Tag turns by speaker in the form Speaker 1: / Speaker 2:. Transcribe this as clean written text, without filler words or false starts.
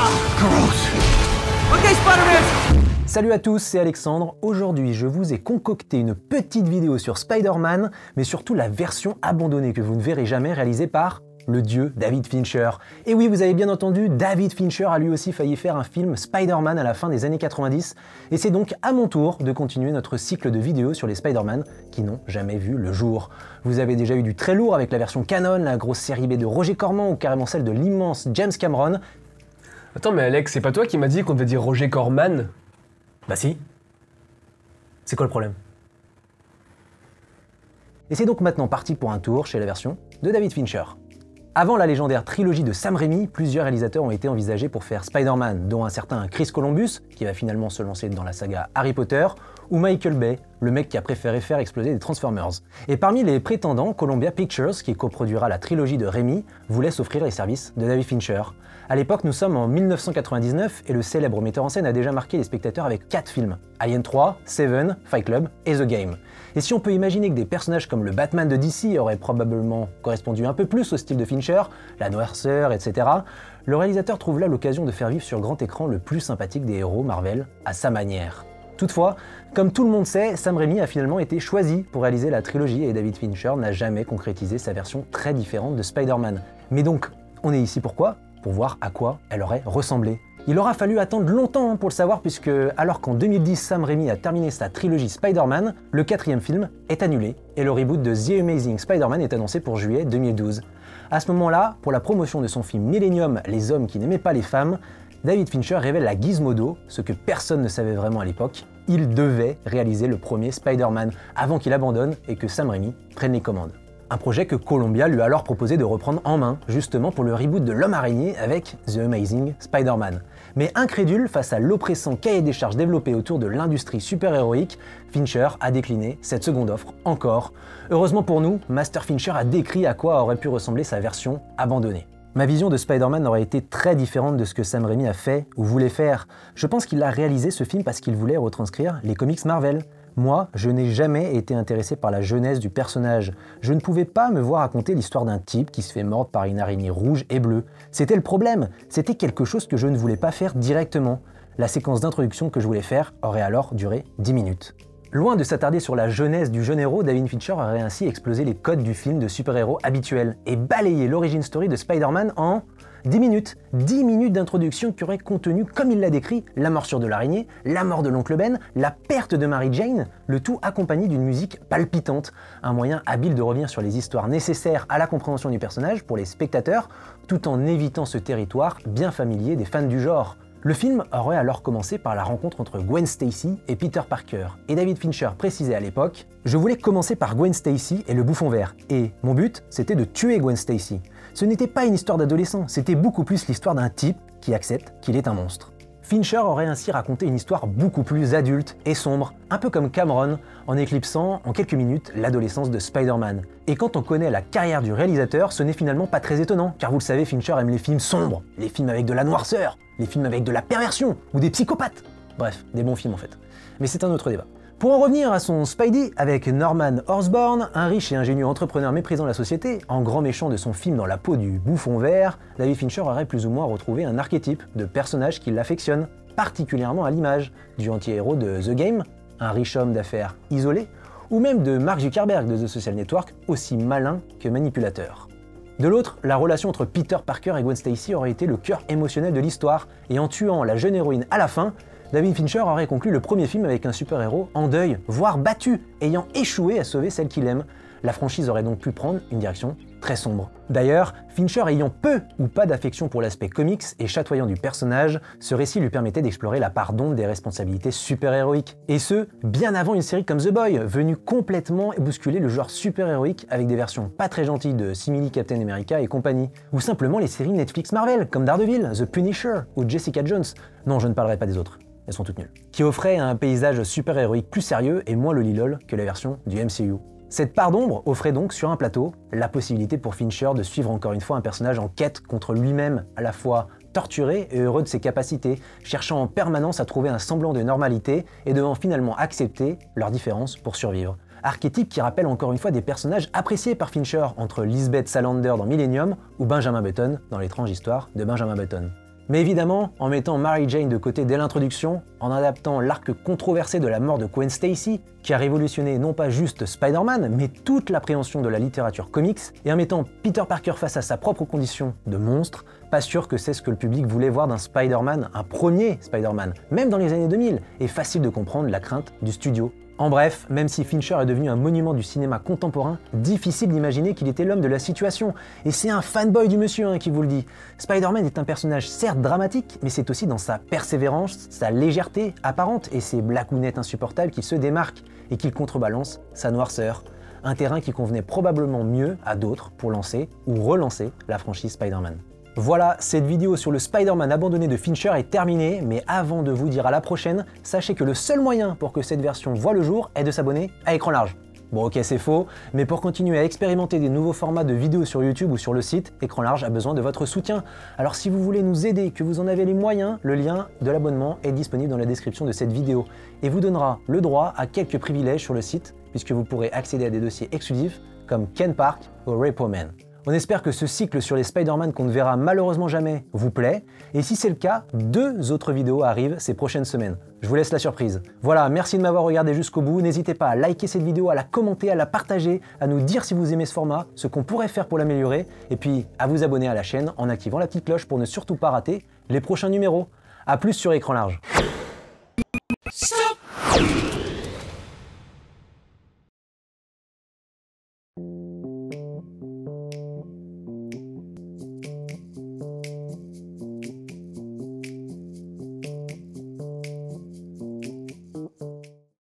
Speaker 1: Gross. Ok, Spider-Man.
Speaker 2: Salut à tous, c'est Alexandre. Aujourd'hui, je vous ai concocté une petite vidéo sur Spider-Man, mais surtout la version abandonnée que vous ne verrez jamais réalisée par le dieu David Fincher. Et oui, vous avez bien entendu, David Fincher a lui aussi failli faire un film Spider-Man à la fin des années 90, et c'est donc à mon tour de continuer notre cycle de vidéos sur les Spider-Man qui n'ont jamais vu le jour. Vous avez déjà eu du très lourd avec la version canon, la grosse série B de Roger Corman ou carrément celle de l'immense James Cameron.
Speaker 3: Attends, mais Alex, c'est pas toi qui m'as dit qu'on devait dire Roger Corman?
Speaker 2: Bah si. C'est quoi le problème? Et c'est donc maintenant parti pour un tour chez la version de David Fincher. Avant la légendaire trilogie de Sam Raimi, plusieurs réalisateurs ont été envisagés pour faire Spider-Man, dont un certain Chris Columbus, qui va finalement se lancer dans la saga Harry Potter, ou Michael Bay, le mec qui a préféré faire exploser des Transformers. Et parmi les prétendants, Columbia Pictures, qui coproduira la trilogie de Raimi, voulait s'offrir les services de David Fincher. À l'époque, nous sommes en 1999 et le célèbre metteur en scène a déjà marqué les spectateurs avec 4 films, Alien 3, Seven, Fight Club et The Game. Et si on peut imaginer que des personnages comme le Batman de DC auraient probablement correspondu un peu plus au style de Fincher, la noirceur, etc., le réalisateur trouve là l'occasion de faire vivre sur grand écran le plus sympathique des héros Marvel, à sa manière. Toutefois, comme tout le monde sait, Sam Raimi a finalement été choisi pour réaliser la trilogie et David Fincher n'a jamais concrétisé sa version très différente de Spider-Man. Mais donc, on est ici pourquoi ? Pour voir à quoi elle aurait ressemblé. Il aura fallu attendre longtemps pour le savoir puisque, alors qu'en 2010 Sam Raimi a terminé sa trilogie Spider-Man, le 4e film est annulé et le reboot de The Amazing Spider-Man est annoncé pour juillet 2012. À ce moment-là, pour la promotion de son film Millennium, les hommes qui n'aimaient pas les femmes, David Fincher révèle à Gizmodo, ce que personne ne savait vraiment à l'époque, il devait réaliser le premier Spider-Man avant qu'il abandonne et que Sam Raimi prenne les commandes. Un projet que Columbia lui a alors proposé de reprendre en main, justement pour le reboot de l'Homme Araignée avec The Amazing Spider-Man. Mais incrédule face à l'oppressant cahier des charges développé autour de l'industrie super-héroïque, Fincher a décliné cette seconde offre encore. Heureusement pour nous, Master Fincher a décrit à quoi aurait pu ressembler sa version abandonnée. Ma vision de Spider-Man aurait été très différente de ce que Sam Raimi a fait ou voulait faire. Je pense qu'il a réalisé ce film parce qu'il voulait retranscrire les comics Marvel. Moi, je n'ai jamais été intéressé par la jeunesse du personnage. Je ne pouvais pas me voir raconter l'histoire d'un type qui se fait mordre par une araignée rouge et bleue. C'était le problème, c'était quelque chose que je ne voulais pas faire directement. La séquence d'introduction que je voulais faire aurait alors duré 10 minutes. Loin de s'attarder sur la jeunesse du jeune héros, David Fincher aurait ainsi explosé les codes du film de super-héros habituel et balayé l'origin story de Spider-Man en 10 minutes. 10 minutes d'introduction qui auraient contenu, comme il l'a décrit, la morsure de l'araignée, la mort de l'oncle Ben, la perte de Mary Jane, le tout accompagné d'une musique palpitante. Un moyen habile de revenir sur les histoires nécessaires à la compréhension du personnage pour les spectateurs, tout en évitant ce territoire bien familier des fans du genre. Le film aurait alors commencé par la rencontre entre Gwen Stacy et Peter Parker, et David Fincher précisait à l'époque « Je voulais commencer par Gwen Stacy et le bouffon vert, et mon but, c'était de tuer Gwen Stacy. Ce n'était pas une histoire d'adolescent, c'était beaucoup plus l'histoire d'un type qui accepte qu'il est un monstre. » Fincher aurait ainsi raconté une histoire beaucoup plus adulte et sombre, un peu comme Cameron, en éclipsant en quelques minutes l'adolescence de Spider-Man. Et quand on connaît la carrière du réalisateur, ce n'est finalement pas très étonnant, car vous le savez, Fincher aime les films sombres, les films avec de la noirceur, les films avec de la perversion, ou des psychopathes. Bref, des bons films en fait. Mais c'est un autre débat. Pour en revenir à son Spidey, avec Norman Osborn, un riche et ingénieux entrepreneur méprisant la société, en grand méchant de son film dans la peau du bouffon vert, David Fincher aurait plus ou moins retrouvé un archétype de personnage qui l'affectionne, particulièrement à l'image du anti-héros de The Game, un riche homme d'affaires isolé, ou même de Mark Zuckerberg de The Social Network, aussi malin que manipulateur. De l'autre, la relation entre Peter Parker et Gwen Stacy aurait été le cœur émotionnel de l'histoire, et en tuant la jeune héroïne à la fin, David Fincher aurait conclu le premier film avec un super-héros en deuil, voire battu, ayant échoué à sauver celle qu'il aime. La franchise aurait donc pu prendre une direction très sombre. D'ailleurs, Fincher ayant peu ou pas d'affection pour l'aspect comics et chatoyant du personnage, ce récit lui permettait d'explorer la part d'ombre des responsabilités super-héroïques. Et ce, bien avant une série comme The Boy, venue complètement bousculer le genre super-héroïque avec des versions pas très gentilles de Simili Captain America et compagnie. Ou simplement les séries Netflix Marvel, comme Daredevil, The Punisher ou Jessica Jones. Non, je ne parlerai pas des autres. Elles sont toutes nulles. Qui offrait un paysage super-héroïque plus sérieux et moins le lilol que la version du MCU. Cette part d'ombre offrait donc sur un plateau la possibilité pour Fincher de suivre encore une fois un personnage en quête contre lui-même, à la fois torturé et heureux de ses capacités, cherchant en permanence à trouver un semblant de normalité et devant finalement accepter leurs différences pour survivre. Archétype qui rappelle encore une fois des personnages appréciés par Fincher entre Lisbeth Salander dans Millennium ou Benjamin Button dans l'étrange histoire de Benjamin Button. Mais évidemment, en mettant Mary Jane de côté dès l'introduction, en adaptant l'arc controversé de la mort de Gwen Stacy, qui a révolutionné non pas juste Spider-Man, mais toute l'appréhension de la littérature comics, et en mettant Peter Parker face à sa propre condition de monstre, pas sûr que c'est ce que le public voulait voir d'un Spider-Man, un premier Spider-Man, même dans les années 2000, et facile de comprendre la crainte du studio. En bref, même si Fincher est devenu un monument du cinéma contemporain, difficile d'imaginer qu'il était l'homme de la situation. Et c'est un fanboy du monsieur qui vous le dit. Spider-Man est un personnage certes dramatique, mais c'est aussi dans sa persévérance, sa légèreté apparente et ses blagounettes insupportables qu'il se démarque et qu'il contrebalance sa noirceur. Un terrain qui convenait probablement mieux à d'autres pour lancer ou relancer la franchise Spider-Man. Voilà, cette vidéo sur le Spider-Man abandonné de Fincher est terminée, mais avant de vous dire à la prochaine, sachez que le seul moyen pour que cette version voie le jour est de s'abonner à Écran Large. Bon ok c'est faux, mais pour continuer à expérimenter des nouveaux formats de vidéos sur YouTube ou sur le site, Écran Large a besoin de votre soutien. Alors si vous voulez nous aider, que vous en avez les moyens, le lien de l'abonnement est disponible dans la description de cette vidéo et vous donnera le droit à quelques privilèges sur le site, puisque vous pourrez accéder à des dossiers exclusifs comme Ken Park ou Repo Man. On espère que ce cycle sur les Spider-Man qu'on ne verra malheureusement jamais vous plaît, et si c'est le cas, 2 autres vidéos arrivent ces prochaines semaines. Je vous laisse la surprise. Voilà, merci de m'avoir regardé jusqu'au bout, n'hésitez pas à liker cette vidéo, à la commenter, à la partager, à nous dire si vous aimez ce format, ce qu'on pourrait faire pour l'améliorer, et puis à vous abonner à la chaîne en activant la petite cloche pour ne surtout pas rater les prochains numéros. A plus sur Écran Large.